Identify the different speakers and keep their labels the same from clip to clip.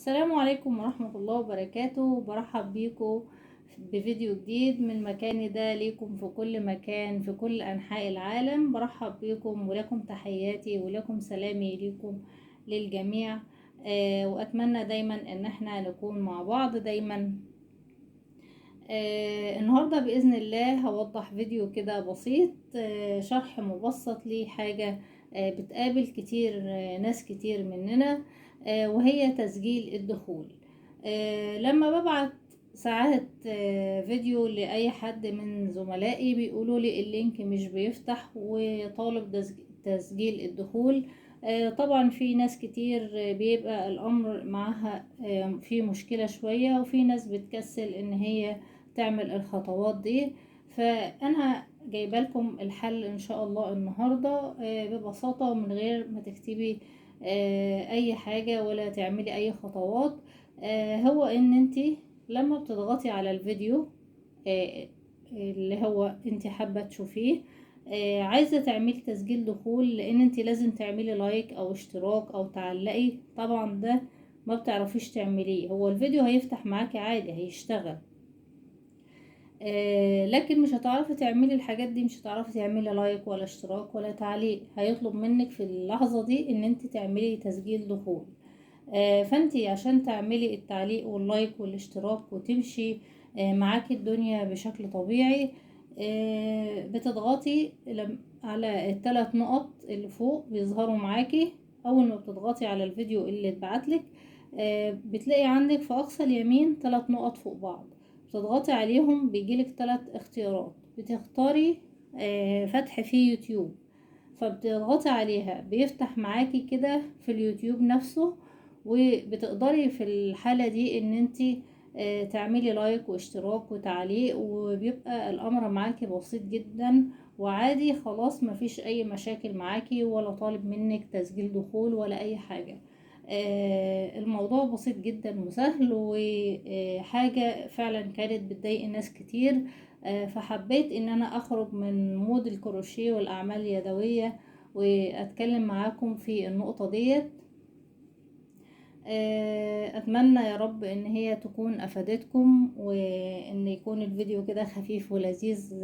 Speaker 1: السلام عليكم ورحمة الله وبركاته. برحب بيكم بفيديو جديد من مكاني ده ليكم في كل مكان في كل أنحاء العالم. برحب بيكم ولكم تحياتي ولكم سلامي ليكم للجميع. وأتمنى دايما ان احنا نكون مع بعض دايما. النهاردة بإذن الله هوضح فيديو كده بسيط، شرح مبسط لحاجة بتقابل كتير، ناس كتير مننا، وهي تسجيل الدخول. لما ببعت ساعات فيديو لأي حد من زملائي بيقولوا لي اللينك مش بيفتح وطالب تسجيل الدخول. طبعا في ناس كتير بيبقى الأمر معها في مشكلة شوية، وفي ناس بتكسل ان هي تعمل الخطوات دي. فانا جايبه لكم الحل ان شاء الله النهارده ببساطه ومن غير ما تكتبي اي حاجه ولا تعملي اي خطوات. هو ان انتي لما بتضغطي على الفيديو اللي هو انتي حابه تشوفيه، عايزه تعملي تسجيل دخول، لان انتي لازم تعملي لايك او اشتراك او تعلقي. طبعا ده ما بتعرفيش تعمليه. هو الفيديو هيفتح معاكي عادي هيشتغل، لكن مش هتعرفي تعملي الحاجات دي، مش هتعرفي تعملي لايك ولا اشتراك ولا تعليق. هيطلب منك في اللحظة دي ان انت تعملي تسجيل دخول. فانتي عشان تعملي التعليق واللايك والاشتراك وتمشي معاكي الدنيا بشكل طبيعي، بتضغطي على الثلاث نقط اللي فوق بيظهروا معاكي. اول ما بتضغطي على الفيديو اللي اتبعتلك بتلاقي عندك في اقصى اليمين 3 نقط فوق بعض، بتضغطي عليهم بيجيلك 3 اختيارات. بتختاري فتح في يوتيوب، فبتضغطي عليها بيفتح معاكي كده في اليوتيوب نفسه. وبتقدري في الحالة دي ان انتي تعملي لايك واشتراك وتعليق، وبيبقى الامر معاكي بسيط جدا وعادي خلاص. مفيش اي مشاكل معاكي ولا طالب منك تسجيل دخول ولا اي حاجة. الموضوع بسيط جدا وسهل، وحاجة فعلا كانت بتضايق ناس كتير. فحبيت ان انا اخرج من مود الكروشيه والاعمال اليدوية واتكلم معاكم في النقطة ديت. اتمنى يا رب ان هي تكون افادتكم، وان يكون الفيديو كده خفيف ولذيذ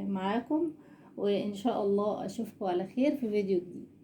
Speaker 1: معاكم. وان شاء الله اشوفكم على خير في فيديو جديد.